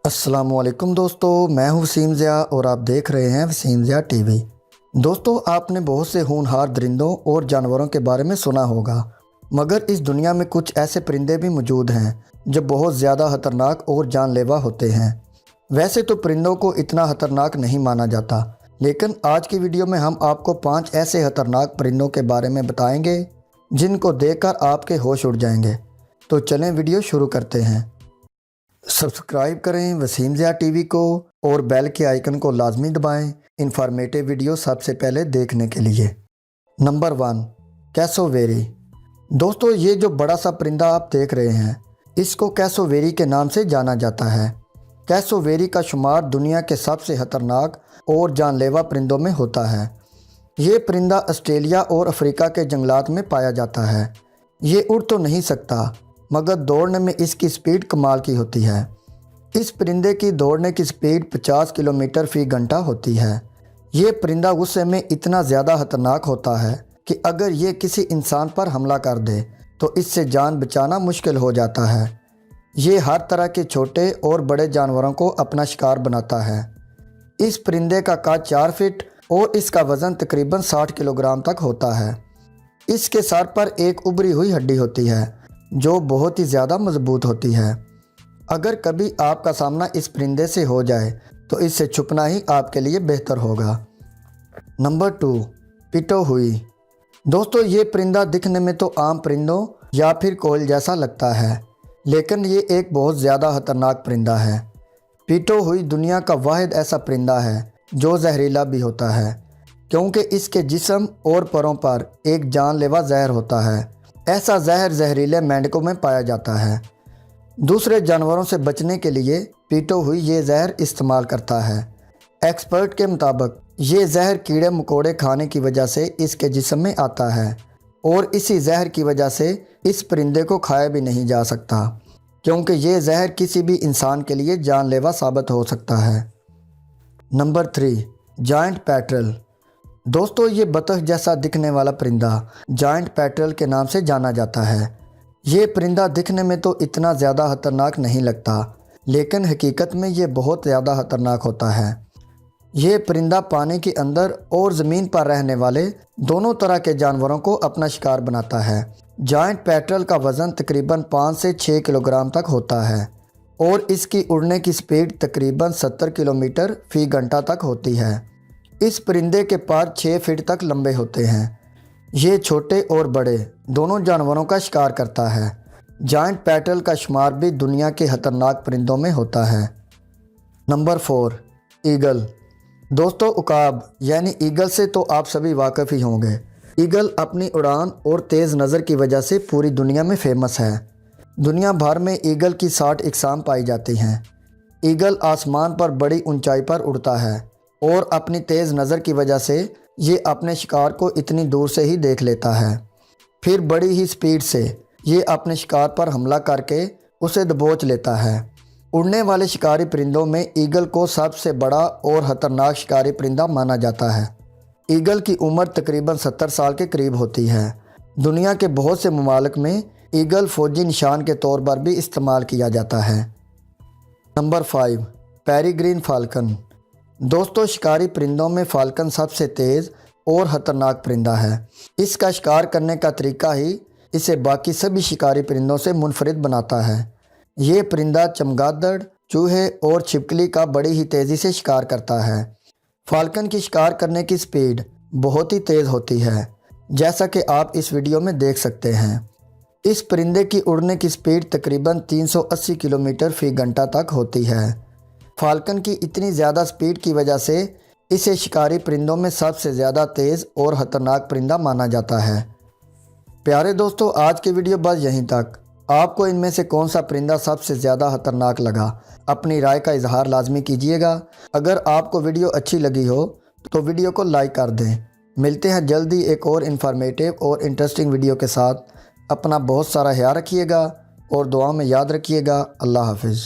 السلام علیکم دوستو، میں ہوں وسیم ضیا اور آپ دیکھ رہے ہیں وسیم زیا ٹی وی۔ دوستو، آپ نے بہت سے ہونہار درندوں اور جانوروں کے بارے میں سنا ہوگا، مگر اس دنیا میں کچھ ایسے پرندے بھی موجود ہیں جو بہت زیادہ خطرناک اور جان لیوا ہوتے ہیں۔ ویسے تو پرندوں کو اتنا خطرناک نہیں مانا جاتا، لیکن آج کی ویڈیو میں ہم آپ کو 5 ایسے خطرناک پرندوں کے بارے میں بتائیں گے جن کو دیکھ کر آپ کے ہوش اڑ جائیں گے۔ تو چلیں ویڈیو شروع کرتے ہیں۔ سبسکرائب کریں وسیم زیا ٹی وی کو اور بیل کے آئیکن کو لازمی دبائیں انفارمیٹو ویڈیو سب سے پہلے دیکھنے کے لیے۔ نمبر 1، کیسوویری۔ دوستو، یہ جو بڑا سا پرندہ آپ دیکھ رہے ہیں، اس کو کیسوویری کے نام سے جانا جاتا ہے۔ کیسوویری کا شمار دنیا کے سب سے خطرناک اور جان لیوا پرندوں میں ہوتا ہے۔ یہ پرندہ آسٹریلیا اور افریقہ کے جنگلات میں پایا جاتا ہے۔ یہ اڑ تو نہیں سکتا، مگر دوڑنے میں اس کی سپیڈ کمال کی ہوتی ہے۔ اس پرندے کی دوڑنے کی سپیڈ 50 کلومیٹر فی گھنٹہ ہوتی ہے۔ یہ پرندہ غصے میں اتنا زیادہ خطرناک ہوتا ہے کہ اگر یہ کسی انسان پر حملہ کر دے تو اس سے جان بچانا مشکل ہو جاتا ہے۔ یہ ہر طرح کے چھوٹے اور بڑے جانوروں کو اپنا شکار بناتا ہے۔ اس پرندے کا قد 4 فٹ اور اس کا وزن تقریباً 60 کلو گرام تک ہوتا ہے۔ اس کے سر پر ایک ابری ہوئی ہڈی ہوتی ہے جو بہت ہی زیادہ مضبوط ہوتی ہے۔ اگر کبھی آپ کا سامنا اس پرندے سے ہو جائے تو اس سے چھپنا ہی آپ کے لیے بہتر ہوگا۔ نمبر 2، پیٹو ہوئی۔ دوستو، یہ پرندہ دکھنے میں تو عام پرندوں یا پھر کوئل جیسا لگتا ہے، لیکن یہ ایک بہت زیادہ خطرناک پرندہ ہے۔ پیٹو ہوئی دنیا کا واحد ایسا پرندہ ہے جو زہریلا بھی ہوتا ہے، کیونکہ اس کے جسم اور پروں پر ایک جان لیوا زہر ہوتا ہے۔ ایسا زہر زہریلے مینڈکوں میں پایا جاتا ہے۔ دوسرے جانوروں سے بچنے کے لیے پیٹو ہوئی یہ زہر استعمال کرتا ہے۔ ایکسپرٹ کے مطابق یہ زہر کیڑے مکوڑے کھانے کی وجہ سے اس کے جسم میں آتا ہے، اور اسی زہر کی وجہ سے اس پرندے کو کھایا بھی نہیں جا سکتا، کیونکہ یہ زہر کسی بھی انسان کے لیے جان لیوا ثابت ہو سکتا ہے۔ Number 3، giant petrel. دوستو، یہ بطخ جیسا دکھنے والا پرندہ جائنٹ پیٹرل کے نام سے جانا جاتا ہے۔ یہ پرندہ دکھنے میں تو اتنا زیادہ خطرناک نہیں لگتا، لیکن حقیقت میں یہ بہت زیادہ خطرناک ہوتا ہے۔ یہ پرندہ پانی کے اندر اور زمین پر رہنے والے دونوں طرح کے جانوروں کو اپنا شکار بناتا ہے۔ جائنٹ پیٹرل کا وزن تقریباً 5 سے 6 کلو گرام تک ہوتا ہے، اور اس کی اڑنے کی سپیڈ تقریباً 70 کلومیٹر فی گھنٹہ تک ہوتی ہے۔ اس پرندے کے پر 6 فٹ تک لمبے ہوتے ہیں۔ یہ چھوٹے اور بڑے دونوں جانوروں کا شکار کرتا ہے۔ جائنٹ پیٹرل کا شمار بھی دنیا کے خطرناک پرندوں میں ہوتا ہے۔ Number 4، eagle. دوستو، عقاب یعنی ایگل سے تو آپ سبھی واقف ہی ہوں گے۔ ایگل اپنی اڑان اور تیز نظر کی وجہ سے پوری دنیا میں فیمس ہے۔ دنیا بھر میں ایگل کی 60 اقسام پائی جاتی ہیں۔ ایگل آسمان پر بڑی اونچائی پر اڑتا ہے، اور اپنی تیز نظر کی وجہ سے یہ اپنے شکار کو اتنی دور سے ہی دیکھ لیتا ہے۔ پھر بڑی ہی سپیڈ سے یہ اپنے شکار پر حملہ کر کے اسے دبوچ لیتا ہے۔ اڑنے والے شکاری پرندوں میں ایگل کو سب سے بڑا اور خطرناک شکاری پرندہ مانا جاتا ہے۔ ایگل کی عمر تقریباً 70 سال کے قریب ہوتی ہے۔ دنیا کے بہت سے ممالک میں ایگل فوجی نشان کے طور پر بھی استعمال کیا جاتا ہے۔ Number 5، Peregrine falcon. دوستو، شکاری پرندوں میں فالکن سب سے تیز اور خطرناک پرندہ ہے۔ اس کا شکار کرنے کا طریقہ ہی اسے باقی سبھی شکاری پرندوں سے منفرد بناتا ہے۔ یہ پرندہ چمگادڑ، چوہے اور چھپکلی کا بڑی ہی تیزی سے شکار کرتا ہے۔ فالکن کی شکار کرنے کی سپیڈ بہت ہی تیز ہوتی ہے، جیسا کہ آپ اس ویڈیو میں دیکھ سکتے ہیں۔ اس پرندے کی اڑنے کی سپیڈ تقریباً 380 کلومیٹر فی گھنٹہ تک ہوتی ہے۔ فالکن کی اتنی زیادہ سپیڈ کی وجہ سے اسے شکاری پرندوں میں سب سے زیادہ تیز اور خطرناک پرندہ مانا جاتا ہے۔ پیارے دوستو، آج کی ویڈیو بس یہیں تک۔ آپ کو ان میں سے کون سا پرندہ سب سے زیادہ خطرناک لگا؟ اپنی رائے کا اظہار لازمی کیجیے گا۔ اگر آپ کو ویڈیو اچھی لگی ہو تو ویڈیو کو لائک کر دیں۔ ملتے ہیں جلدی ایک اور انفارمیٹیو اور انٹرسٹنگ ویڈیو کے ساتھ۔ اپنا بہت سارا خیال رکھیے گا اور دعا میں یاد رکھیے گا۔ اللہ حافظ۔